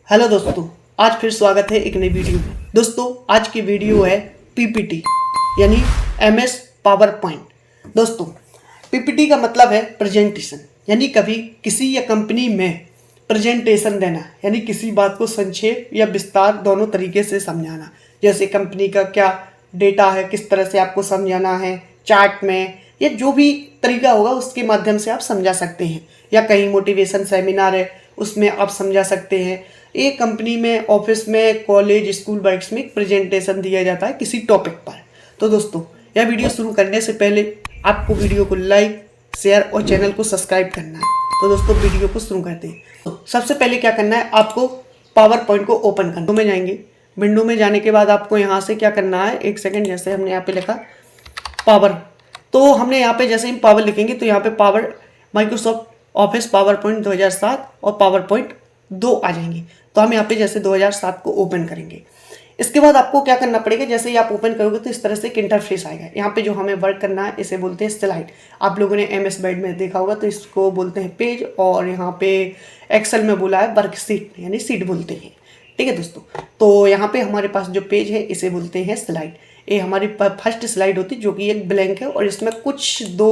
Hello दोस्तों, आज फिर स्वागत है एक नई वीडियो में। दोस्तों आज की वीडियो है पीपीटी यानी एमएस पावर पॉइंट। दोस्तों पीपीटी का मतलब है प्रेजेंटेशन, यानी कभी किसी या कंपनी में प्रेजेंटेशन देना, यानी किसी बात को संक्षेप या विस्तार दोनों तरीके से समझाना। जैसे कंपनी का क्या डेटा है, किस तरह से आपको समझाना है, चार्ट में या जो भी तरीका होगा उसके माध्यम से आप समझा सकते हैं। या कहीं मोटिवेशन सेमिनार है उसमें आप समझा सकते हैं। एक कंपनी में, ऑफिस में, कॉलेज, स्कूल वर्क्स में एक प्रेजेंटेशन दिया जाता है किसी टॉपिक पर। तो दोस्तों यह वीडियो शुरू करने से पहले आपको वीडियो को लाइक, शेयर और चैनल को सब्सक्राइब करना है। तो दोस्तों वीडियो को शुरू करते हैं। तो सबसे पहले क्या करना है, आपको पावर पॉइंट को ओपन करना। विंडो में जाएंगे। विंडो में जाने के बाद आपको यहाँ से क्या करना है, एक सेकेंड, जैसे हमने यहाँ पे लिखा पावर, तो हमने यहाँ पे जैसे ही पावर लिखेंगे तो यहाँ पे power Microsoft office power point 2007 और पावर पॉइंट 2 आ जाएंगे। तो हम यहाँ पे जैसे 2007 को ओपन करेंगे। इसके बाद आपको क्या करना पड़ेगा, जैसे ही आप ओपन करोगे तो इस तरह से एक इंटरफेस आएगा। यहाँ पे जो हमें वर्क करना है इसे बोलते हैं स्लाइड। आप लोगों ने एमएस वर्ड में देखा होगा तो इसको बोलते हैं पेज, और यहाँ पे एक्सेल में बोला है वर्कशीट यानी सीट बोलते हैं। ठीक है दोस्तों, तो यहाँ पे हमारे पास जो पेज है इसे बोलते हैं स्लाइड। ये हमारी फर्स्ट स्लाइड होती है जो कि एक ब्लैंक है, और इसमें कुछ 2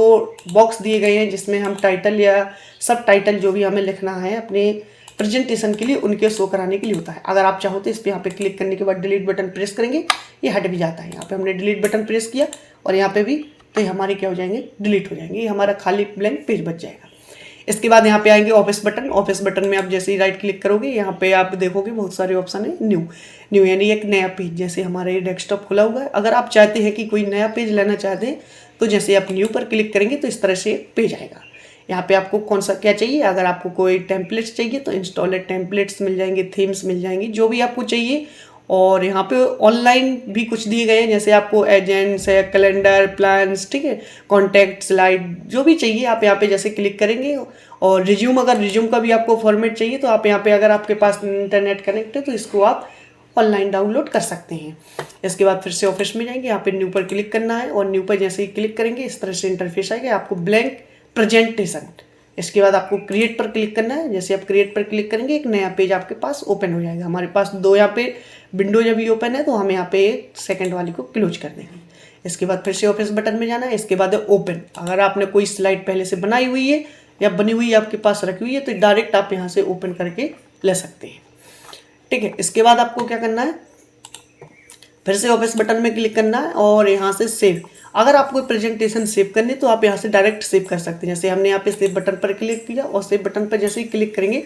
बॉक्स दिए गए हैं जिसमें हम टाइटल या सब टाइटल जो भी हमें लिखना है अपने प्रेजेंटेशन के लिए उनके शो कराने के लिए होता है। अगर आप चाहो तो इस पर यहाँ पे क्लिक करने के बाद डिलीट बटन प्रेस करेंगे, ये हट भी जाता है। यहाँ पे हमने डिलीट बटन प्रेस किया और यहाँ पे भी, तो ये हमारे क्या हो जाएंगे, डिलीट हो जाएंगे। ये हमारा खाली ब्लैंक पेज बच जाएगा। इसके बाद यहाँ पे आएंगे ऑफिस बटन। ऑफिस बटन में आप जैसे ही राइट क्लिक करोगे यहाँ पे आप देखोगे बहुत सारे ऑप्शन है। न्यू यानी एक नया पेज, जैसे हमारा ये डेस्कटॉप खुला हुआ है। अगर आप चाहते हैं कि कोई नया पेज लेना चाहते हैं तो जैसे आप न्यू पर क्लिक करेंगे तो इस तरह से पेज आएगा। यहाँ पे आपको कौन सा क्या चाहिए, अगर आपको कोई टेम्पलेट्स चाहिए तो इंस्टॉलेड टेम्पलेट्स मिल जाएंगे, थीम्स मिल जाएंगी, जो भी आपको चाहिए। और यहाँ पे ऑनलाइन भी कुछ दिए गए हैं, जैसे आपको एजेंट्स है, कैलेंडर, प्लान्स, ठीक है, कॉन्टैक्ट, स्लाइड, जो भी चाहिए आप यहाँ पे जैसे क्लिक करेंगे। और रिज्यूम, अगर रिज्यूम का भी आपको फॉर्मेट चाहिए तो आप यहाँ पे, अगर आपके पास इंटरनेट कनेक्ट है तो इसको आप ऑनलाइन डाउनलोड कर सकते हैं। इसके बाद फिर से ऑफिस में जाएंगे, यहाँ पे न्यू पर क्लिक करना है, और न्यू पर जैसे ही क्लिक करेंगे इस तरह से इंटरफेस आएगा, आपको ब्लैंक प्रेजेंटेशन। इसके बाद आपको क्रिएट पर क्लिक करना है। जैसे आप क्रिएट पर क्लिक करेंगे एक नया पेज आपके पास ओपन हो जाएगा। हमारे पास 2 यहाँ पे विंडो जब भी ओपन है तो हम यहाँ पे सेकंड वाली को क्लोज कर देंगे। इसके बाद फिर से ऑफिस बटन में जाना है। इसके बाद ओपन। अगर आपने कोई स्लाइड पहले से बनाई हुई है या बनी हुई आपके पास रखी हुई है तो डायरेक्ट आप यहाँ से ओपन करके ले सकते हैं। ठीक है, इसके बाद आपको क्या करना है, फिर से ऑफिस बटन में क्लिक करना है और यहाँ से सेव। अगर आपको प्रेजेंटेशन सेव करनी है तो आप यहाँ से डायरेक्ट सेव कर सकते हैं। जैसे हमने यहाँ पे सेव बटन पर क्लिक किया और सेव बटन पर जैसे ही क्लिक करेंगे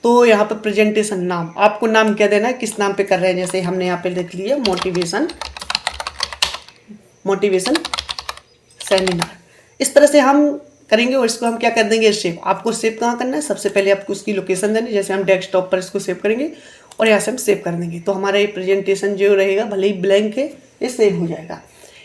तो यहाँ पर प्रेजेंटेशन नाम, आपको नाम क्या देना है, किस नाम पे कर रहे हैं। जैसे हमने यहाँ पे लिख लिया मोटिवेशन सेमिनार। इस तरह से हम करेंगे और इसको हम क्या कर देंगे, सेव। आपको सेव कहाँ करना है, सबसे पहले आपको उसकी लोकेशन देनी है। जैसे हम डेस्कटॉप पर इसको सेव करेंगे और यहाँ से हम सेव कर देंगे तो हमारा ये प्रेजेंटेशन जो रहेगा, भले ही ब्लैंक है, ये सेव हो जाएगा।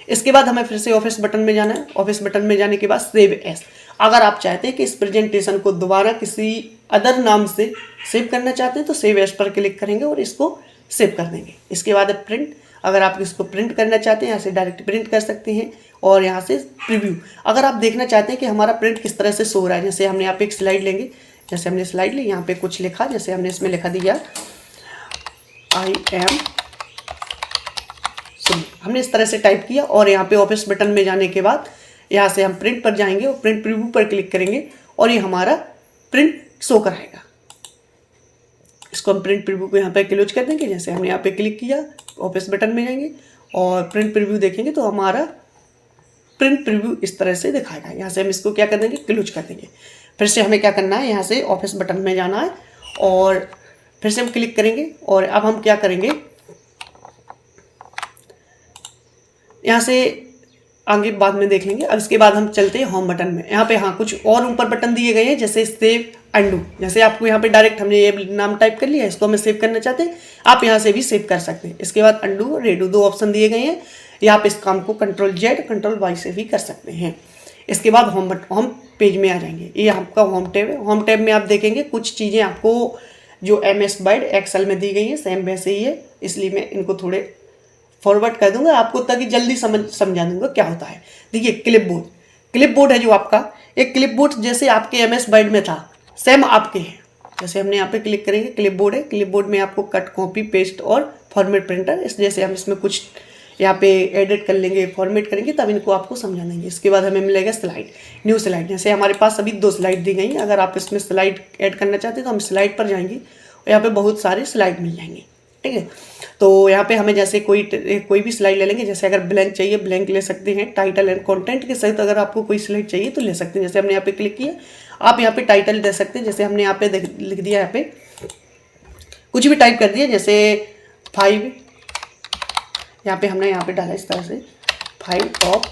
इसके बाद हमें फिर से ऑफिस बटन में जाना है। ऑफिस बटन में जाने के बाद सेव एज। अगर आप चाहते हैं कि इस प्रेजेंटेशन को दोबारा किसी अदर नाम से सेव करना चाहते हैं तो सेव एज पर क्लिक करेंगे और इसको सेव कर देंगे। इसके बाद प्रिंट। अगर आप इसको प्रिंट करना चाहते हैं यहाँ से डायरेक्ट प्रिंट कर सकते हैं। और यहाँ से प्रीव्यू, अगर आप देखना चाहते हैं कि हमारा प्रिंट किस तरह से शो हो रहा है। जैसे हमने यहाँ पे एक स्लाइड लेंगे, जैसे हमने स्लाइड ली, यहाँ पे कुछ लिखा, जैसे हमने इसमें लिखा दिया आई एम, हमने इस तरह से टाइप किया। और यहाँ पे ऑफिस बटन में जाने के बाद यहाँ से हम प्रिंट पर जाएंगे और प्रिंट प्रीव्यू पर क्लिक करेंगे और ये हमारा प्रिंट शो कराएगा। इसको हम प्रिंट प्रीव्यू को यहाँ पे क्लोज कर देंगे। जैसे हमने यहाँ पे क्लिक किया, ऑफिस बटन में जाएंगे और प्रिंट प्रीव्यू देखेंगे तो हमारा प्रिंट प्रीव्यू इस तरह से दिखाएगा। यहाँ से हम इसको क्या कर देंगे, क्लोज कर देंगे। फिर से हमें क्या करना है, यहाँ से ऑफिस बटन में जाना है और फिर से हम क्लिक करेंगे। और अब हम क्या करेंगे, यहाँ से आगे बाद में देख लेंगे। अब इसके बाद हम चलते हैं होम बटन में। यहाँ पे हाँ कुछ और ऊपर बटन दिए गए हैं, जैसे सेव, अंडू। जैसे आपको यहाँ पे डायरेक्ट हमने ये नाम टाइप कर लिया, इसको हमें सेव करना चाहते हैं, आप यहाँ से भी सेव कर सकते हैं। इसके बाद अंडू, रेडू, 2 ऑप्शन दिए गए हैं। या आप इस काम को Ctrl+Z, Ctrl+Y से भी कर सकते हैं। इसके बाद होम पेज में आ जाएंगे। ये आपका होम टैब है। होम टैब में आप देखेंगे कुछ चीज़ें आपको जो एमएस वर्ड एक्सेल में दी गई है सेम वैसे ही है, इसलिए मैं इनको थोड़े फॉरवर्ड कर दूंगा आपको ताकि जल्दी समझा दूंगा क्या होता है। देखिए क्लिपबोर्ड है जो आपका, एक क्लिपबोर्ड जैसे आपके एमएस वर्ड में था सेम आपके है। जैसे हमने यहाँ पे क्लिक करेंगे, क्लिपबोर्ड है, क्लिपबोर्ड में आपको कट, कॉपी, पेस्ट और फॉर्मेट प्रिंटर, इस जैसे हम इसमें कुछ यहाँ पे एडिट कर लेंगे, फॉर्मेट करेंगे, तब इनको आपको समझा देंगे। इसके बाद हमें मिलेगा स्लाइड, न्यू स्लाइड। जैसे हमारे पास अभी 2 स्लाइड दी गई हैं, अगर आप इसमें स्लाइड ऐड करना चाहते हैं तो हम स्लाइड पर जाएंगे और यहाँ पे बहुत सारे स्लाइड मिल जाएंगे, ठीक है। तो यहाँ पे हमें जैसे कोई भी स्लाइड ले लेंगे। जैसे अगर ब्लैंक चाहिए, ब्लैंक ले सकते हैं। टाइटल एंड कंटेंट के सहित अगर आपको कोई स्लाइड चाहिए तो ले सकते हैं। जैसे हमने यहाँ पे क्लिक किया, आप यहाँ पे टाइटल दे सकते हैं। जैसे हमने यहाँ पे लिख दिया, यहाँ पे कुछ भी टाइप कर दिया, जैसे 5, यहाँ पे हमने यहाँ पे डाला इस तरह से 5 टॉप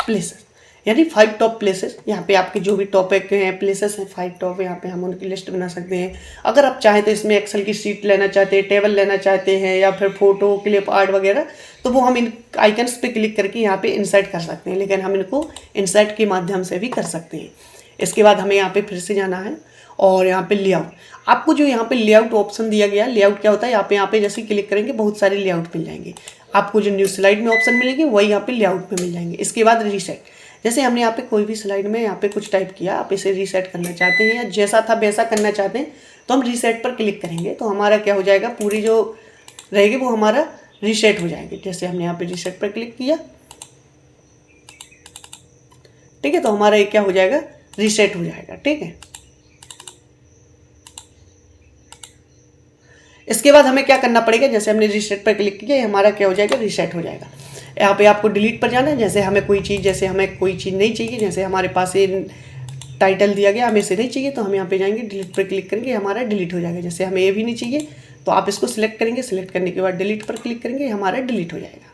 प्लेसेस, यानी 5 टॉप प्लेसेस। यहाँ पे आपके जो भी टॉपिक हैं, प्लेसेस हैं, 5 टॉप, यहाँ पे हम उनकी लिस्ट बना सकते हैं। अगर आप चाहें तो इसमें एक्सेल की शीट लेना चाहते हैं, टेबल लेना चाहते हैं, या फिर फोटो, क्लिप आर्ट वगैरह, तो वो हम इन आइकन्स पे क्लिक करके यहाँ पे इंसर्ट कर सकते हैं। लेकिन हम इनको इंसर्ट के माध्यम से भी कर सकते हैं। इसके बाद हमें यहाँ पे फिर से जाना है और यहाँ पे लेआउट। आपको जो यहाँ पे लेआउट ऑप्शन दिया गया, लेआउट क्या होता है, यहाँ पे जैसे क्लिक करेंगे बहुत सारे लेआउट मिल जाएंगे। आपको जो न्यू स्लाइड में ऑप्शन मिलेंगे वही यहाँ पे लेआउट में मिल जाएंगे। इसके बाद रीसेट, जैसे हमने यहाँ पे कोई भी स्लाइड में यहाँ पे कुछ टाइप किया, आप इसे रीसेट करना चाहते हैं या जैसा था वैसा करना चाहते हैं, तो हम रीसेट पर क्लिक करेंगे तो हमारा क्या हो जाएगा, पूरी जो रहेगी वो हमारा रीसेट हो जाएगी। जैसे हमने यहाँ पे रीसेट पर क्लिक किया, ठीक है, तो हमारा ये क्या हो जाएगा, रीसेट हो जाएगा, ठीक है। इसके बाद हमें क्या करना पड़ेगा, जैसे हमने रीसेट पर क्लिक किया, हमारा क्या हो जाएगा, रीसेट हो जाएगा। यहाँ पे आपको डिलीट पर जाना है। जैसे हमें कोई चीज़ नहीं चाहिए, जैसे हमारे पास ये टाइटल दिया गया, हमें इसे नहीं चाहिए, तो हम यहाँ पे जाएंगे, डिलीट पर क्लिक करेंगे, हमारा डिलीट हो जाएगा। जैसे हमें ये भी नहीं चाहिए तो आप इसको सिलेक्ट करेंगे, सिलेक्ट करने के बाद डिलीट पर क्लिक करेंगे, हमारा डिलीट हो जाएगा।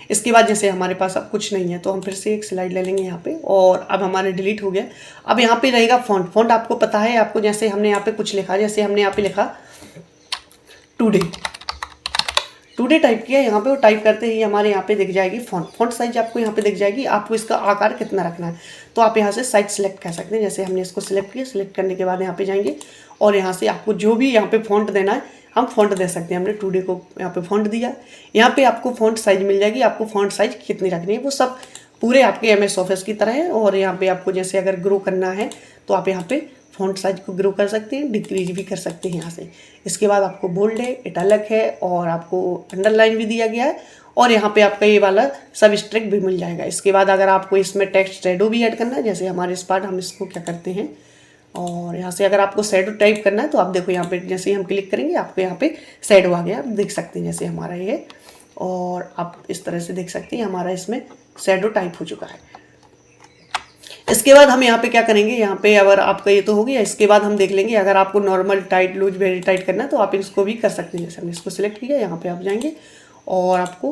इसके बाद जैसे हमारे पास अब कुछ नहीं है तो हम फिर से एक स्लाइड ले लेंगे यहाँ पे, और अब हमारा डिलीट हो गया। अब यहाँ पे रहेगा फॉन्ट आपको पता है आपको, जैसे हमने यहाँ पे कुछ लिखा, जैसे हमने यहाँ पे लिखा टुडे टाइप किया, यहाँ पे वो टाइप करते ही हमारे यहाँ पे दिख जाएगी फॉन्ट साइज, आपको यहाँ पे दिख जाएगी। आपको इसका आकार कितना रखना है तो आप यहाँ से साइज सेलेक्ट कर सकते हैं। जैसे हमने इसको सिलेक्ट किया, सिलेक्ट करने के बाद यहाँ पे जाएंगे और यहाँ से आपको जो भी यहाँ पे फॉन्ट देना है हम फॉन्ट दे सकते हैं। हमने टुडे को यहाँ पे फॉन्ट दिया, यहाँ पे आपको फॉन्ट साइज मिल जाएगी। आपको फॉन्ट साइज कितनी रखनी है वो सब पूरे आपके MS ऑफिस की तरह है। और यहाँ पे आपको जैसे अगर ग्रो करना है तो आप यहाँ पे फॉन्ट साइज को ग्रो कर सकते हैं, डिक्रीज भी कर सकते हैं यहाँ से। इसके बाद आपको बोल्ड है, इटैलिक है और आपको अंडरलाइन भी दिया गया है, और यहाँ पे आपका ये वाला सब स्ट्रिक भी मिल जाएगा। इसके बाद अगर आपको इसमें टेक्स्ट शैडो भी ऐड करना है, जैसे हमारे इस पार्ट हम इसको क्या करते हैं, और यहाँ से अगर आपको शैडो टाइप करना है तो आप देखो यहाँ पे जैसे ही हम क्लिक करेंगे आपको यहाँ पे शैडो आ गया, आप देख सकते हैं जैसे हमारा ये, और आप इस तरह से देख सकते हैं हमारा इसमें शैडो टाइप हो चुका है। इसके बाद हम यहाँ पे क्या करेंगे, यहाँ पे अगर आपका ये तो हो गया, इसके बाद हम देख लेंगे अगर आपको normal, tight, loose, very tight करना है तो आप इसको भी कर सकते हैं। जैसे हमने इसको सिलेक्ट किया, यहाँ पे आप जाएंगे और आपको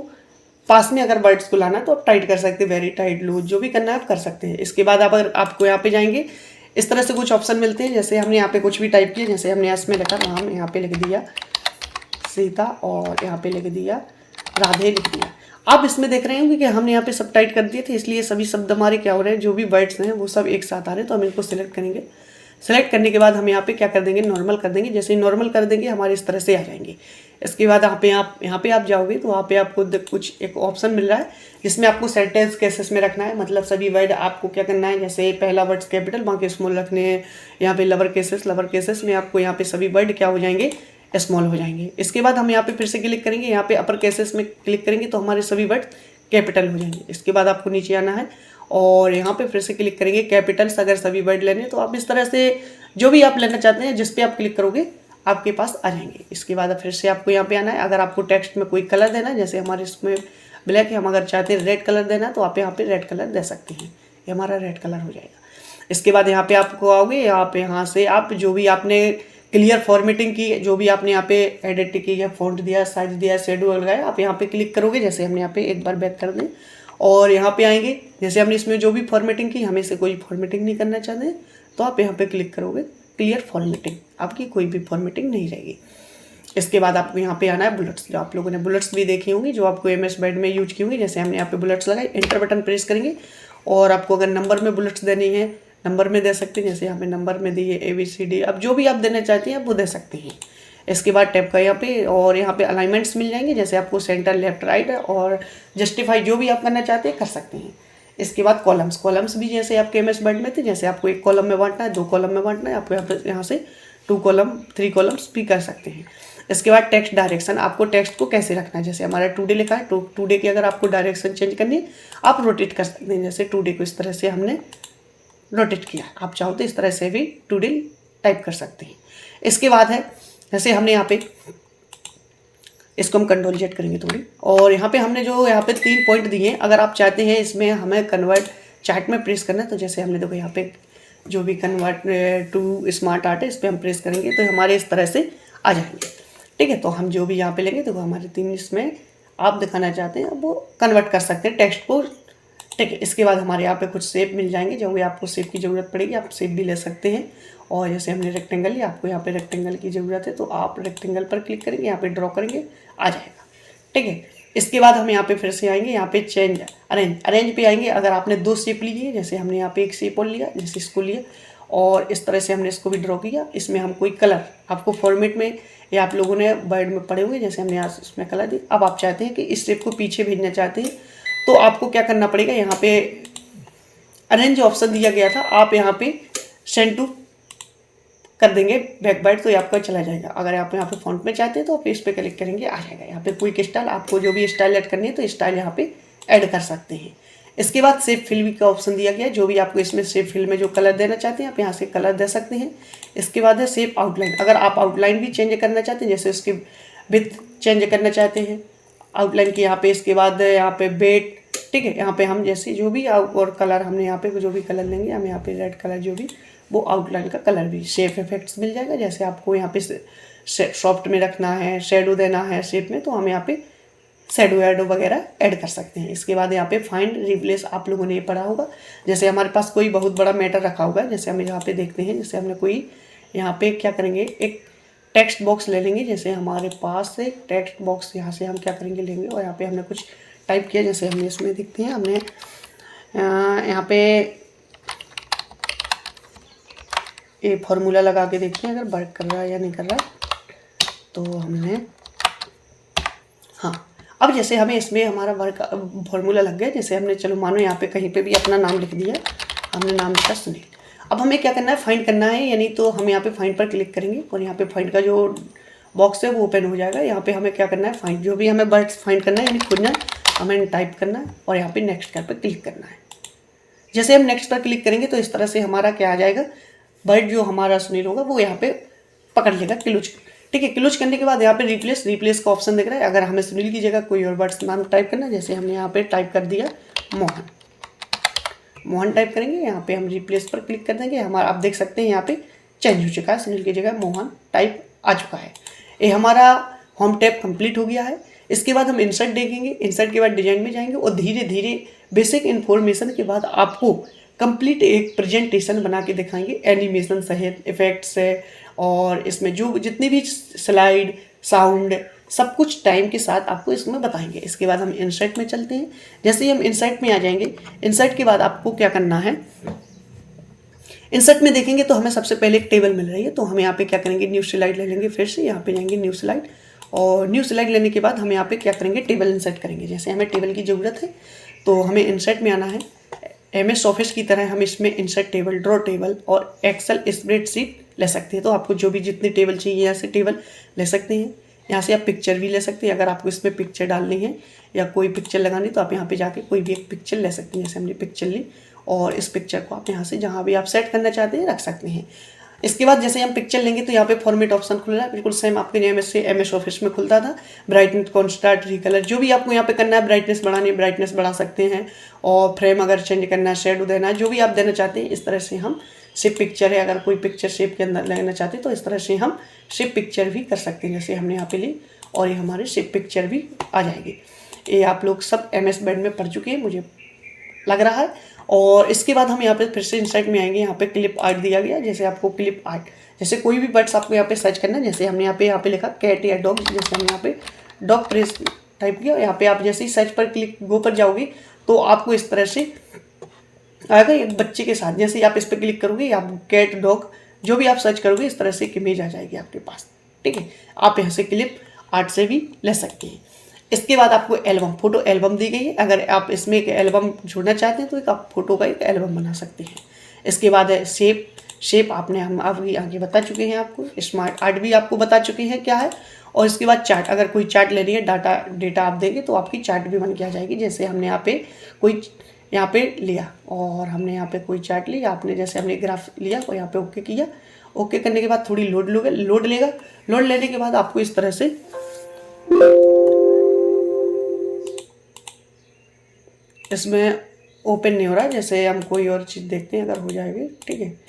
पास में अगर वर्ड्स को लाना है तो आप टाइट कर सकते हैं, वेरी टाइट, लूज, जो भी करना है आप कर सकते हैं। इसके बाद अगर आपको यहाँ पे जाएंगे, इस तरह से कुछ ऑप्शन मिलते हैं। जैसे हमने यहाँ पे कुछ भी टाइप किया, जैसे हमने इसमें लिखा नाम, यहाँ पे लिख दिया सीता, और यहाँ पे लिख दिया राधे लिख दिया। आप इसमें देख रहे होंगे कि हमने यहाँ पे सब टाइट कर दिए थे, इसलिए सभी शब्द हमारे क्या हो रहे हैं, जो भी वर्ड्स हैं वो सब एक साथ आ रहे हैं। तो हम इनको सिलेक्ट करेंगे, सिलेक्ट करने के बाद हम यहाँ पे क्या कर देंगे, नॉर्मल कर देंगे। जैसे नॉर्मल कर देंगे हमारे इस तरह से आ जाएंगे। इसके बाद यहाँ पे आप जाओगे तो वहाँ पे आपको कुछ एक ऑप्शन मिल रहा है जिसमें आपको सेंटेंस केसेस में रखना है, मतलब सभी वर्ड आपको क्या करना है, जैसे पहला वर्ड कैपिटल, बाकी स्मॉल रखने हैं। यहाँ पे लवर केसेस में आपको यहाँ पे सभी वर्ड क्या हो जाएंगे, स्मॉल हो जाएंगे। इसके बाद हम यहाँ पे फिर से क्लिक करेंगे, यहाँ पे अपर केसेस में क्लिक करेंगे तो हमारे सभी वर्ड कैपिटल हो जाएंगे। इसके बाद आपको नीचे आना है और यहाँ पे फिर से क्लिक करेंगे, कैपिटल्स अगर सभी वर्ड लेने तो आप इस तरह से जो भी आप लेना चाहते हैं जिस पे आप क्लिक करोगे आपके पास आ जाएंगे। इसके बाद फिर से आपको यहाँ पे आना है। अगर आपको टेक्स्ट में कोई कलर देना है, जैसे हमारे इसमें ब्लैक है, हम अगर चाहते हैं रेड कलर देना तो आप यहाँ पे रेड कलर दे सकते हैं, ये हमारा रेड कलर हो जाएगा। इसके बाद यहाँ पे आपको आओगे, यहाँ से आप जो भी आपने क्लियर फॉर्मेटिंग की, जो भी आपने यहाँ पे एडिट की है, फॉन्ट दिया, साइज दिया, शेडो लगाया, आप यहाँ पे क्लिक करोगे। जैसे हमने यहाँ पे एक बार बैक कर दें और यहाँ पे आएंगे, जैसे हमने इसमें जो भी फॉर्मेटिंग की, हमें से कोई फॉर्मेटिंग नहीं करना चाहते हैं तो आप यहाँ पे क्लिक करोगे, क्लियर फॉर्मेटिंग, आपकी कोई भी फॉर्मेटिंग नहीं रहेगी। इसके बाद आपको यहाँ पे आना है बुलेट्स, जो आप लोगों ने बुलेट्स भी देखी होंगी, जो आपको MS वर्ड में यूज की होंगी। जैसे हमने यहाँ पे बुलेट्स लगाए, एंटर बटन प्रेस करेंगे और आपको अगर नंबर में बुलेट्स देनी है नंबर में दे सकते हैं। जैसे यहाँ पे नंबर में दिए ABCD, अब जो भी आप देना चाहते हैं आप वो दे सकते हैं। इसके बाद टैब का यहाँ पे, और यहाँ पे अलाइनमेंट्स मिल जाएंगे, जैसे आपको सेंटर, लेफ्ट, राइट और जस्टिफाई जो भी आप करना चाहते हैं कर सकते हैं। इसके बाद कॉलम्स भी जैसे आपके MS वर्ड में थे, जैसे आपको एक कॉलम में बांटना है, 2 कॉलम में बांटना है, आपको यहाँ से 2 कॉलम 3 कॉलम्स भी कर सकते हैं। इसके बाद टेक्स्ट डायरेक्शन, आपको टेक्स्ट को कैसे रखना है। जैसे हमारा टुडे लिखा है तो टुडे की अगर आपको डायरेक्शन चेंज करनी है आप रोटेट कर सकते हैं। जैसे टुडे को इस तरह से हमने रोटेट किया, आप चाहो तो इस तरह से भी टुडे टाइप कर सकते हैं। इसके बाद है जैसे हमने यहाँ पे इसको हम कंट्रोल जेड करेंगे थोड़ी, और यहाँ पे हमने जो यहाँ पे 3 पॉइंट दिए हैं, अगर आप चाहते हैं इसमें हमें कन्वर्ट चार्ट में प्रेस करना है तो जैसे हमने देखो यहाँ पे जो भी कन्वर्ट टू स्मार्ट आर्ट है इस पर हम प्रेस करेंगे तो हमारे इस तरह से आ जाएंगे। ठीक है, तो हम जो भी यहाँ पे लेंगे तो हमारे 3 इसमें आप दिखाना चाहते हैं वो कन्वर्ट कर सकते हैं टेक्स्ट को। ठीक है, इसके बाद हमारे यहाँ पे कुछ शेप मिल जाएंगे, जो भी आपको शेप की ज़रूरत पड़ेगी आप शेप भी ले सकते हैं। और जैसे हमने रेक्टेंगल लिया, आपको यहाँ पे रेक्टेंगल की ज़रूरत है तो आप रेक्टेंगल पर क्लिक करेंगे, यहाँ पे ड्रॉ करेंगे, आ जाएगा। ठीक है, इसके बाद हम यहाँ पे फिर से आएंगे, यहाँ पे चेंज अरेंज पे आएंगे। अगर आपने 2 शेप ली है, जैसे हमने यहाँ पे एक शेप और लिया, जैसे इसको लिया और इस तरह से हमने इसको भी ड्रॉ किया, इसमें हम कोई कलर आपको फॉर्मेट में या आप लोगों ने वर्ड में पढ़े हुए, जैसे हमने यहाँ इसमें कलर दी। अब आप चाहते हैं कि इस शेप को पीछे भेजना चाहते हैं तो आपको क्या करना पड़ेगा, यहाँ पे अरेंज ऑप्शन दिया गया था, आप यहाँ पे सेंड टू कर देंगे बैक बाइट तो ये आपका चला जाएगा। अगर आप यहाँ पे फॉन्ट में चाहते हैं तो आप इस पे क्लिक करेंगे, आ जाएगा। यहाँ पे क्विक स्टाइल, आपको जो भी स्टाइल ऐड करनी है तो स्टाइल यहाँ पे ऐड कर सकते हैं। इसके बाद सेव फिल का ऑप्शन दिया गया है, जो भी आपको इसमें सेव फिल में जो कलर देना चाहते हैं आप यहाँ से कलर दे सकते हैं। इसके बाद है सेव आउटलाइन, अगर आप आउटलाइन भी चेंज करना चाहते हैं, जैसे उसकी विड्थ चेंज करना चाहते हैं आउटलाइन की यहाँ पे। इसके बाद यहाँ पे वेट, ठीक है, यहाँ पे हम जैसे जो भी और कलर हमने यहाँ पे जो भी कलर लेंगे हम यहाँ पे रेड कलर जो भी वो आउटलाइन का कलर भी शेप इफेक्ट्स मिल जाएगा। जैसे आपको यहाँ पे सॉफ्ट में रखना है, शेडो देना है शेप में, तो हम यहाँ पे शेडो एडो वगैरह ऐड कर सकते हैं। इसके बाद यहाँ पे फाइंड रिप्लेस, आप लोगों ने ये पढ़ा होगा। जैसे हमारे पास कोई बहुत बड़ा मैटर रखा होगा, जैसे हम यहाँ पे देखते हैं, जैसे हमने कोई यहाँ पे क्या करेंगे, एक टेक्स्ट बॉक्स ले लेंगे। जैसे हमारे पास से टेक्स्ट बॉक्स यहाँ से हम क्या करेंगे लेंगे और यहाँ पे हमने कुछ टाइप किया, जैसे हमने इसमें देखते हैं हमने यहाँ पे ये फॉर्मूला लगा के देखते हैं अगर वर्क कर रहा है या नहीं कर रहा है। तो हमने हाँ, अब जैसे हमें इसमें हमारा वर्क फॉर्मूला लग गया। जैसे हमने चलो मानो यहाँ पे कहीं पे भी अपना नाम लिख दिया, हमने नाम लिखा सुनील। अब हमें क्या करना है, फाइंड करना है, यानी तो हम यहाँ पे फाइंड पर क्लिक करेंगे और यहाँ पे फाइंड का जो बॉक्स है वो ओपन हो जाएगा। यहाँ पे हमें क्या करना है, फाइंड जो भी हमें वर्ड फाइंड करना है यानी खोजना है, हमें टाइप करना है और यहाँ पे नेक्स्ट पर क्लिक करना है। जैसे हम नेक्स्ट पर क्लिक करेंगे तो इस तरह से हमारा क्या आ जाएगा, वर्ड जो हमारा सुनील होगा वो यहाँ पे पकड़ लेगा क्लोज। ठीक है, क्लोज करने के बाद यहाँ पे रिप्लेस का ऑप्शन दिख रहा है। अगर हमें सुनील की जगह कोई और वर्ड नाम टाइप करना है, जैसे हमने यहाँ पे टाइप कर दिया मोहन टाइप करेंगे, यहाँ पे हम रिप्लेस पर क्लिक कर देंगे। हमारा आप देख सकते हैं यहाँ पे चेंज हो चुका है, सुनील की जगह मोहन टाइप आ चुका है। ये हमारा होम टैब कंप्लीट हो गया है। इसके बाद हम इंसर्ट देखेंगे, इंसर्ट के बाद डिजाइन में जाएंगे और धीरे धीरे बेसिक इन्फॉर्मेशन के बाद आपको कंप्लीट एक प्रेजेंटेशन बना के दिखाएंगे एनिमेशन सहित, इफेक्ट्स है और इसमें जो जितनी भी स्लाइड साउंड सब कुछ टाइम के साथ आपको इसमें बताएंगे। इसके बाद हम इंसर्ट में चलते हैं। जैसे ही हम इंसर्ट में आ जाएंगे, इंसर्ट के बाद आपको क्या करना है, इंसर्ट में देखेंगे तो हमें सबसे पहले एक टेबल मिल रही है, तो हम यहाँ पे क्या करेंगे, न्यू स्लाइड ले लेंगे। फिर से यहाँ पे जाएंगे न्यू स्लाइड और न्यू स्लाइड लेने के बाद हम यहाँ पे क्या करेंगे, टेबल इंसर्ट करेंगे। जैसे हमें टेबल की ज़रूरत है तो हमें इंसर्ट में आना है। MS ऑफिस की तरह हम इसमें इंसर्ट टेबल, ड्रॉ टेबल और एक्सेल स्प्रेडशीट ले सकते हैं। तो आपको जो भी जितनी टेबल चाहिए यहाँ से टेबल ले सकते हैं। यहाँ से आप पिक्चर भी ले सकते हैं, अगर आपको इसमें पिक्चर डालनी है या कोई पिक्चर लगानी तो आप यहाँ पे जाके कोई भी एक पिक्चर ले सकते हैं। जैसे हमने पिक्चर ली और इस पिक्चर को आप यहाँ से जहाँ भी आप सेट करना चाहते हैं रख सकते हैं। इसके बाद जैसे हम पिक्चर लेंगे तो यहाँ पे फॉर्मेट ऑप्शन खुल रहा है, बिल्कुल सेम आपके MS ऑफिस में खुलता था। ब्राइटनेस, कॉन्ट्रास्ट, रिकलर, जो भी आपको यहाँ पे करना है, ब्राइटनेस बढ़ानी है ब्राइटनेस बढ़ा सकते हैं और फ्रेम अगर चेंज करना है, शेडो देना है, जो भी आप देना चाहते हैं। इस तरह से हम सिर्फ पिक्चर है, अगर कोई पिक्चर शेप के अंदर लेना चाहते हैं तो इस तरह से हम सिर्फ पिक्चर भी कर सकते हैं। जैसे हमने यहाँ पे ली और ये हमारे सिर्फ पिक्चर भी आ जाएगी। ये आप लोग सब MS वर्ड में पढ़ चुके हैं मुझे लग रहा है। और इसके बाद हम यहाँ पे फिर से इंसर्ट में आएंगे। यहाँ पे क्लिप आर्ट दिया गया, जैसे आपको क्लिप आर्ट, जैसे कोई भी वर्ड्स आपको यहाँ पे सर्च करना है, जैसे हमने यहाँ पे लिखा कैट या डॉग, जैसे हम यहाँ पे डॉग प्रेस टाइप किया, यहाँ पे आप जैसे ही सर्च पर क्लिक गो पर जाओगे तो आपको इस तरह से आएगा एक बच्चे के साथ। जैसे ही आप इस पर क्लिक करोगे, आप कैट डॉग जो भी आप सर्च करोगे इस तरह से एक इमेज आ जाएगी आपके पास। ठीक है, आप यहाँ से क्लिप आर्ट से भी ले सकते हैं। इसके बाद आपको एल्बम, फोटो एल्बम दी गई है। अगर आप इसमें एक एल्बम जोड़ना चाहते हैं तो एक आप फोटो का एक एल्बम बना सकते हैं। इसके बाद है शेप, शेप आपने हम अभी आगे बता चुके हैं आपको, स्मार्ट आर्ट भी आपको बता चुके हैं क्या है। और इसके बाद चार्ट, अगर कोई चार्ट लेनी है, डेटा आप देंगे तो आपकी चार्ट भी बन के आ जाएगी। जैसे हमने यहाँ पे कोई यहाँ पे लिया और हमने यहाँ पे कोई चार्ट लिया, आपने जैसे हमने ग्राफ लिया और यहाँ पे ओके किया। ओके करने के बाद थोड़ी लोड लेगा। लोड लेने के बाद आपको इस तरह से इसमें ओपन नहीं हो रहा है। जैसे हम कोई और चीज़ देखते हैं, अगर हो जाएगी, ठीक है।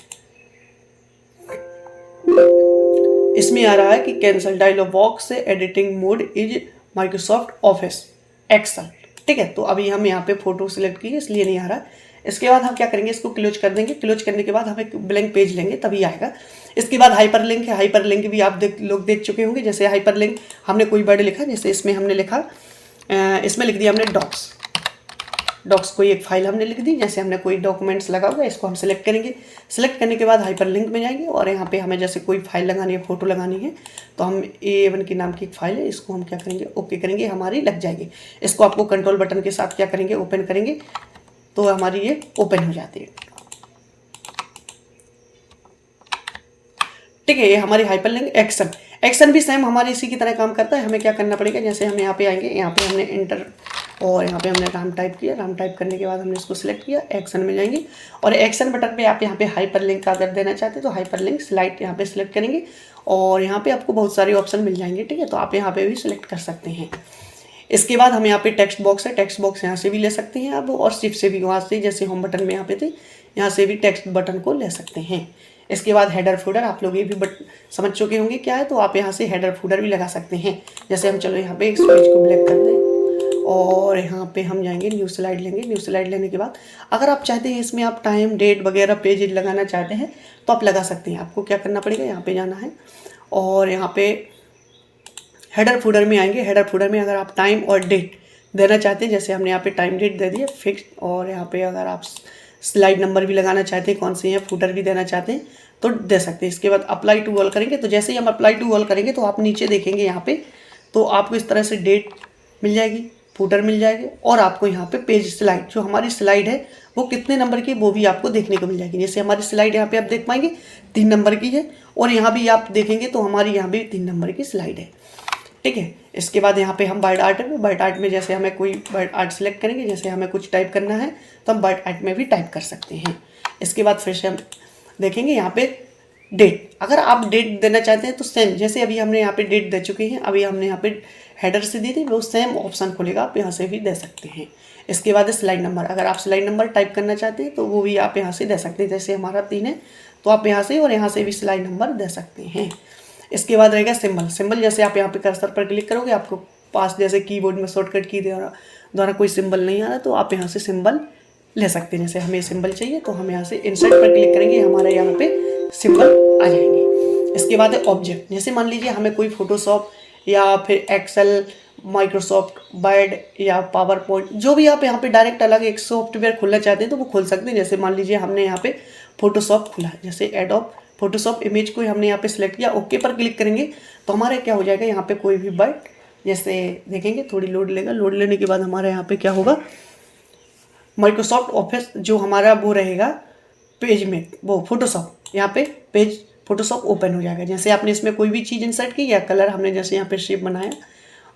इसमें आ रहा है कि कैंसल डायलॉग बॉक्स से editing mode is Microsoft Office Excel, ठीक है। तो अभी हम यहाँ पे फोटो सिलेक्ट किए इसलिए नहीं आ रहा। इसके बाद हम क्या करेंगे, इसको क्लोज कर देंगे। क्लोज करने के बाद हम एक ब्लैंक पेज लेंगे तभी आएगा। इसके बाद हाइपरलिंक है। हाइपरलिंक भी आप लोग देख चुके होंगे। जैसे हाइपरलिंक हमने कोई वर्ड लिखा, जैसे इसमें हमने लिखा, इसमें लिख दिया हमने डॉक्स कोई एक फाइल हमने लिख दी। जैसे हमने कोई डॉक्यूमेंट्स लगा हुआ है, इसको हम सिलेक्ट करेंगे। सिलेक्ट करने के बाद हाइपरलिंक में जाएंगे और यहाँ पे हमें जैसे कोई फाइल लगानी है, फोटो लगानी है, तो हम A1 की नाम की एक फाइल है, इसको हम क्या करेंगे, ओके करेंगे, हमारी लग जाएगी। इसको आपको कंट्रोल बटन के साथ क्या करेंगे, ओपन करेंगे तो हमारी ये ओपन हो जाती है, ठीक है। ये हमारी हाइपरलिंक एक्शन भी सेम हमारे इसी की तरह काम करता है। हमें क्या करना पड़ेगा, जैसे हम यहाँ पे आएंगे, यहाँ पे हमने एंटर और यहाँ पे हमने राम टाइप किया। राम टाइप करने के बाद हमने इसको सिलेक्ट किया, एक्शन में जाएंगे और एक्शन बटन पे आप यहाँ पे हाइपरलिंक का अगर देना चाहते हैं तो हाइपरलिंक स्लाइड यहाँ पे सिलेक्ट करेंगे और यहाँ पे आपको बहुत सारे ऑप्शन मिल जाएंगे, ठीक है। तो आप यहाँ पे भी सिलेक्ट कर सकते हैं। इसके बाद हम यहाँ पे टेक्स्ट बॉक्स है, टेक्स्ट बॉक्स यहाँ से भी ले सकते हैं आप और शिफ्ट से भी, वहाँ से जैसे होम बटन में यहाँ पे थे, यहाँ से भी टेक्स्ट बटन को ले सकते हैं। इसके बाद हेडर फूडर, आप लोग ये भी समझ चुके होंगे क्या है, तो आप यहाँ से हेडर फूडर भी लगा सकते हैं। जैसे हम चलो यहाँ पे इस पेज को ब्लैक कर दें और यहाँ पे हम जाएंगे, न्यू स्लाइड लेंगे। न्यू स्लाइड लेने के बाद अगर आप चाहते हैं इसमें आप टाइम डेट वगैरह पेज लगाना चाहते हैं तो आप लगा सकते हैं। आपको क्या करना पड़ेगा, यहाँ पे जाना है और यहाँ पे हेडर फूडर में आएंगे। हेडर फूडर में अगर आप टाइम और डेट देना चाहते हैं, जैसे हमने यहाँ पे टाइम डेट दे दिया फिक्स, और यहाँ पे अगर आप स्लाइड नंबर भी लगाना चाहते हैं कौन सी है, फूटर भी देना चाहते हैं तो दे सकते हैं। इसके बाद अप्लाई टू ऑल करेंगे, तो जैसे ही हम अप्लाई टू ऑल करेंगे तो आप नीचे देखेंगे यहाँ पे, तो आपको इस तरह से डेट मिल जाएगी, फूटर मिल जाएगी और आपको यहाँ पे पेज स्लाइड, जो हमारी स्लाइड है वो कितने नंबर की वो भी आपको देखने को मिल जाएगी। जैसे हमारी स्लाइड यहाँ पे आप देख पाएंगे 3 नंबर की है और यहाँ भी आप देखेंगे तो हमारी यहाँ भी 3 नंबर की स्लाइड है, ठीक है। इसके बाद यहाँ पे हम वर्ड आर्ट में, वर्ड आर्ट में जैसे हमें कोई वर्ड आर्ट सेलेक्ट करेंगे, जैसे हमें कुछ टाइप करना है तो हम वर्ड आर्ट में भी टाइप कर सकते हैं। इसके बाद फिर से हम देखेंगे यहाँ पे डेट, अगर आप डेट देना चाहते हैं तो सेम, जैसे अभी हमने यहाँ पे डेट दे चुके हैं, अभी हमने यहाँ पे हेडर से दी थी, वो सेम ऑप्शन खुलेगा, आप यहाँ से भी दे सकते हैं। इसके बाद स्लाइड नंबर, अगर आप स्लाइड नंबर टाइप करना चाहते हैं तो वो भी आप यहाँ से दे सकते हैं। जैसे हमारा 3 है तो आप यहाँ से और यहाँ से भी स्लाइड नंबर दे सकते हैं। इसके बाद रहेगा सिंबल, जैसे आप यहाँ पे कर्सर पर क्लिक करोगे, आपको पास जैसे कीबोर्ड में शॉर्टकट की द्वारा कोई सिंबल नहीं आ रहा तो आप यहाँ से सिंबल ले सकते हैं। जैसे हमें सिंबल चाहिए तो हम यहाँ से इंसर्ट पर क्लिक करेंगे, हमारे यहाँ पे सिंबल आ जाएंगे। इसके बाद है ऑब्जेक्ट, जैसे मान लीजिए हमें कोई फोटोशॉप या फिर एक्सेल, माइक्रोसॉफ्ट वर्ड या पावर पॉइंट, जो भी आप यहाँ पे डायरेक्ट अलग एक सॉफ्टवेयर खोलना चाहते हैं तो वो खोल सकते हैं। जैसे मान लीजिए हमने यहाँ पे फोटोशॉप खुला, जैसे एडोब फोटोशॉप इमेज को हमने यहाँ पे सिलेक्ट किया, ओके पर क्लिक करेंगे तो हमारे क्या हो जाएगा, यहाँ पे कोई भी वर्ड जैसे देखेंगे, थोड़ी लोड लेगा। लोड लेने के बाद हमारे यहाँ पे क्या होगा, माइक्रोसॉफ्ट ऑफिस जो हमारा वो रहेगा पेज में, वो फोटोशॉप यहाँ पे पेज फोटोशॉप ओपन हो जाएगा। जैसे आपने इसमें कोई भी चीज़ इंसर्ट की या कलर हमने जैसे यहाँ पे शेप बनाया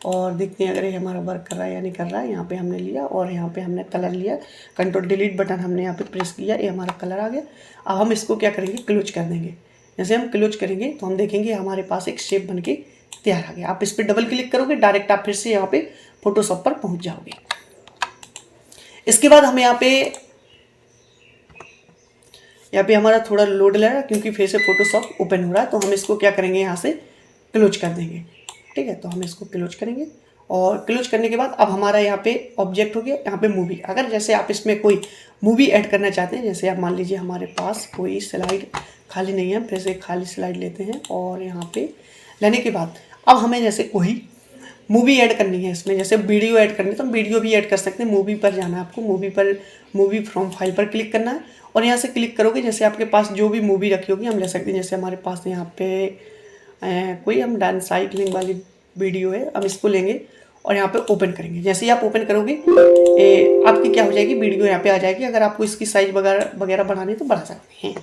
और देखते हैं अगर ये हमारा वर्क कर रहा है या नहीं कर रहा है। यहाँ पे हमने लिया और यहाँ पे हमने कलर लिया, कंट्रोल डिलीट बटन हमने यहाँ पे प्रेस किया, ये हमारा कलर आ गया। अब हम इसको क्या करेंगे, क्लोज कर देंगे। जैसे हम क्लोज करेंगे तो हम देखेंगे हमारे पास एक शेप बन के तैयार आ गया। आप इस पर डबल क्लिक करोगे, डायरेक्ट आप फिर से यहाँ पे फोटोशॉप पर पहुँच जाओगे। इसके बाद हमें यहाँ पे हमारा थोड़ा लोड लगेगा क्योंकि फिर से फोटोशॉप ओपन हो रहा है, तो हम इसको क्या करेंगे, यहाँ से क्लोज कर देंगे, ठीक है। तो हम इसको क्लोज करेंगे और क्लोज करने के बाद अब हमारा यहाँ पे ऑब्जेक्ट हो गया। यहाँ पे मूवी, अगर जैसे आप इसमें कोई मूवी ऐड करना चाहते हैं, जैसे आप मान लीजिए हमारे पास कोई स्लाइड खाली नहीं है, फिर से खाली स्लाइड लेते हैं और यहाँ पे लेने के बाद अब हमें जैसे कोई मूवी ऐड करनी है इसमें, जैसे वीडियो ऐड करनी है तो हम वीडियो भी ऐड कर सकते हैं। मूवी पर जाना है आपको, मूवी फ्रॉम फाइल पर क्लिक करना है और यहाँ से क्लिक करोगे, जैसे आपके पास जो भी मूवी रखी होगी हम ले सकते हैं। जैसे हमारे पास यहाँ पे कोई हम डांस साइकिलिंग वाली वीडियो है, हम इसको लेंगे और यहाँ पे ओपन करेंगे। जैसे ही आप ओपन करोगे आपकी क्या हो जाएगी, वीडियो यहाँ पे आ जाएगी। अगर आपको इसकी साइज वगैरह बढ़ानी है तो बढ़ा सकते हैं,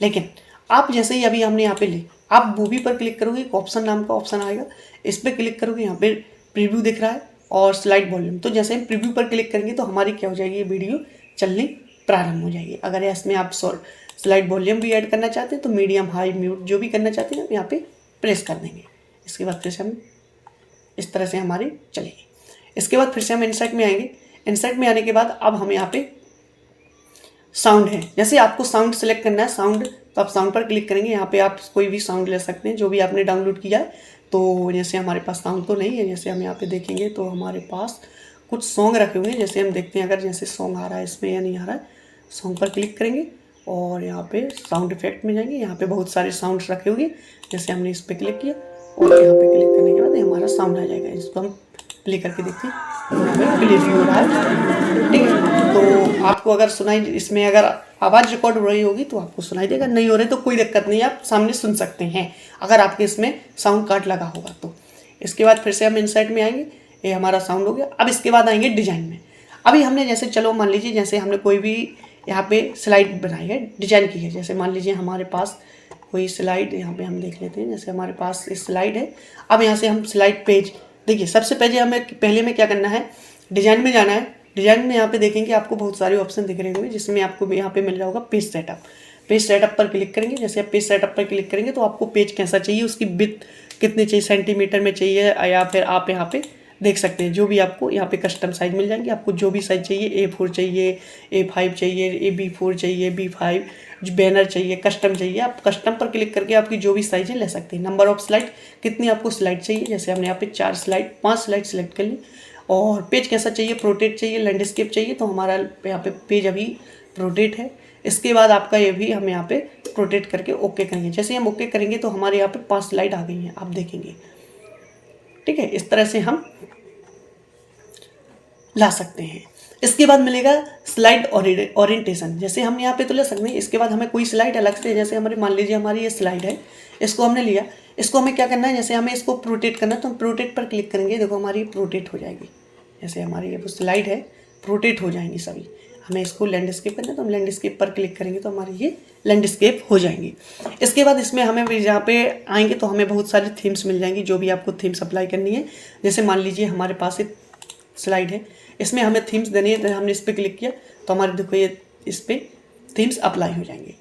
लेकिन आप जैसे ही अभी हमने यहाँ पे ले, आप मूवी पर क्लिक करोगे, एक ऑप्शन नाम का ऑप्शन आएगा, इस पर क्लिक करोगे, यहाँ पे प्रीव्यू दिख रहा है और स्लाइड वॉल्यूम। तो जैसे हम प्रीव्यू पर क्लिक करेंगे तो हमारी क्या हो जाएगी, ये वीडियो चलनी प्रारंभ हो जाएगी। अगर इसमें आप स्लाइड वॉल्यूम भी ऐड करना चाहते हैं तो मीडियम, हाई, म्यूट जो भी करना चाहते हैं यहाँ पे प्रेस कर देंगे। इसके बाद फिर से हम इस तरह से हमारी चलेगी। इसके बाद फिर से हम इंसर्ट में आएंगे। इंसर्ट में आने के बाद अब हम यहाँ पे साउंड है, जैसे आपको साउंड सेलेक्ट करना है साउंड, तो आप साउंड पर क्लिक करेंगे। यहाँ पे आप कोई भी साउंड ले सकते हैं जो भी आपने डाउनलोड किया है। तो जैसे हमारे पास साउंड तो नहीं है, जैसे हम यहाँ पे देखेंगे तो हमारे पास कुछ सॉन्ग रखे हुए हैं। जैसे हम देखते हैं अगर जैसे सॉन्ग आ रहा है इसमें या नहीं आ रहा है, सॉन्ग पर क्लिक करेंगे और यहाँ पे साउंड इफेक्ट में जाएंगे। यहाँ पे बहुत सारे साउंड्स रखे हुए हैं, जैसे हमने इस पर क्लिक किया और यहाँ पे क्लिक करने के बाद हमारा साउंड आ जाएगा। इसको हम प्ले करके देखते हैं, प्ले हो रहा है, ठीक है। तो आपको अगर सुनाई, इसमें अगर आवाज़ रिकॉर्ड हो रही होगी तो आपको सुनाई देगा, नहीं हो रही तो कोई दिक्कत नहीं, आप सामने सुन सकते हैं अगर आपके इसमें साउंड कार्ड लगा होगा तो। इसके बाद फिर से हम इंसर्ट में आएंगे, ये हमारा साउंड हो गया। अब इसके बाद आएंगे डिजाइन में। अभी हमने जैसे, चलो मान लीजिए जैसे हमने कोई भी यहाँ पे स्लाइड बनाई है, डिजाइन की है। जैसे मान लीजिए हमारे पास कोई स्लाइड, यहाँ पे हम देख लेते हैं, जैसे हमारे पास स्लाइड है। अब यहाँ से हम स्लाइड पेज, देखिए सबसे पहले में क्या करना है, डिजाइन में जाना है। डिजाइन में यहाँ पे देखेंगे आपको बहुत सारे ऑप्शन दिख रहे होंगे, जिसमें आपको यहाँ पे मिल रहा होगा पेज सेटअप। पेज सेटअप पर क्लिक करेंगे। जैसे आप पेज सेटअप पर क्लिक करेंगे तो आपको पेज कैसा चाहिए, उसकी विड्थ कितने चाहिए, सेंटीमीटर में चाहिए, या फिर आप यहाँ पे देख सकते हैं जो भी आपको यहाँ पे कस्टम साइज मिल जाएंगे। आपको जो भी साइज चाहिए, A4 चाहिए, A5 चाहिए, B4 चाहिए, B5 बैनर चाहिए, कस्टम चाहिए, आप कस्टम पर क्लिक करके आपकी जो भी साइज है ले सकते हैं। नंबर ऑफ स्लाइड, कितनी आपको स्लाइड चाहिए, जैसे हमने यहाँ पे 4 स्लाइड 5 स्लाइड सेलेक्ट कर ली। और पेज कैसा चाहिए, प्रोटेट चाहिए, लैंडस्केप चाहिए, तो हमारा यहाँ पे पेज अभी प्रोटेट है। इसके बाद आपका ये भी हम यहाँ पे प्रोटेट करके ओके करेंगे। जैसे हम ओके करेंगे तो हमारे यहाँ पे 5 स्लाइड आ गई हैं, आप देखेंगे, ठीक है। इस तरह से हम ला सकते हैं। इसके बाद मिलेगा स्लाइड ओरिएंटेशन। जैसे हम यहाँ पे तो ले सकते हैं। इसके बाद हमें कोई स्लाइड अलग से, जैसे हमारे मान लीजिए हमारी ये स्लाइड है, इसको हमने लिया, इसको हमें क्या करना है, जैसे हमें इसको प्रोटेट करना है तो हम प्रोटेट पर क्लिक करेंगे। देखो हमारी प्रोटेट हो जाएगी, जैसे हमारी ये स्लाइड है प्रोटेट हो जाएंगी सभी। हमें इसको लैंडस्केप करना है तो हम लैंडस्केप पर क्लिक करेंगे तो हमारी ये लैंडस्केप हो जाएंगी। इसके बाद इसमें हमें यहाँ पे आएंगे तो हमें बहुत सारी थीम्स मिल जाएंगी, जो भी आपको थीम्स अप्लाई करनी है। जैसे मान लीजिए हमारे पास एक स्लाइड है, इसमें हमें थीम्स देनी है, तो हमने इस पर क्लिक किया तो हमारे देखो ये इस पर थीम्स अप्लाई हो जाएंगे।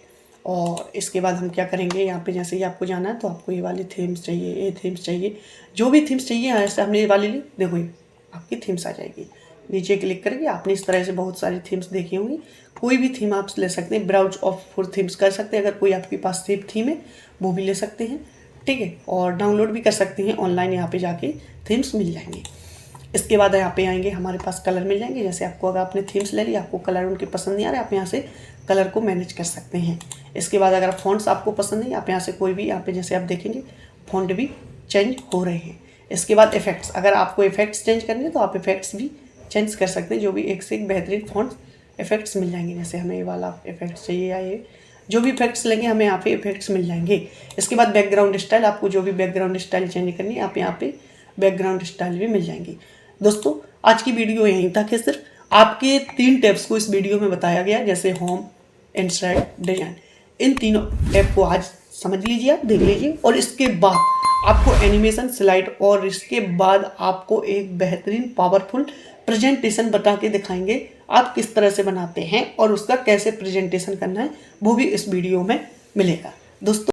और इसके बाद हम क्या करेंगे, यहाँ पे जैसे ही आपको जाना है तो आपको ये वाली थीम्स चाहिए, ये थीम्स चाहिए, जो भी थीम्स चाहिए ऐसे हमने ये वाली ली, देखो ये आपकी थीम्स आ जाएगी। नीचे क्लिक करके आपने इस तरह से बहुत सारी थीम्स देखी होंगी, कोई भी थीम आप ले सकते हैं। ब्राउज ऑफ फॉर थीम्स कर सकते हैं, अगर कोई आपके पास सेफ थीम है वो भी ले सकते हैं, ठीक है। और डाउनलोड भी कर सकते हैं ऑनलाइन, यहाँ पे जाके थीम्स मिल जाएंगे। इसके बाद यहाँ पे आएंगे, हमारे पास कलर मिल जाएंगे। जैसे आपको अगर आपने थीम्स ले ली, आपको कलर उनके पसंद नहीं आ रहा है, आप यहाँ से कलर को मैनेज कर सकते हैं। इसके बाद अगर फॉन्ट्स आपको पसंद नहीं, आप यहाँ से कोई भी, यहाँ पे जैसे आप देखेंगे फॉन्ट भी चेंज हो रहे हैं। इसके बाद इफेक्ट्स, अगर आपको इफेक्ट्स चेंज करने हैं तो आप इफेक्ट्स भी चेंज कर सकते हैं, जो भी एक से एक बेहतरीन फॉन्ट्स इफेक्ट्स मिल जाएंगे। जैसे हमें ये वाला इफेक्ट्स चाहिए या ये जो भी इफेक्ट्स लेंगे हमें यहाँ पे इफेक्ट्स मिल जाएंगे। इसके बाद बैकग्राउंड स्टाइल, आपको जो भी बैकग्राउंड स्टाइल चेंज करनी है आप यहाँ पे बैकग्राउंड स्टाइल भी मिल जाएंगी। दोस्तों आज की वीडियो यहीं तक है। सिर्फ आपके 3 टैब्स को इस वीडियो में बताया गया, जैसे होम, इंसर्ट, डिजाइन। इन तीनों टैब को आज समझ लीजिए, आप देख लीजिए, और इसके बाद आपको एनिमेशन, स्लाइड, और इसके बाद आपको एक बेहतरीन पावरफुल प्रेजेंटेशन बता के दिखाएंगे आप किस तरह से बनाते हैं और उसका कैसे प्रेजेंटेशन करना है, वो भी इस वीडियो में मिलेगा दोस्तों।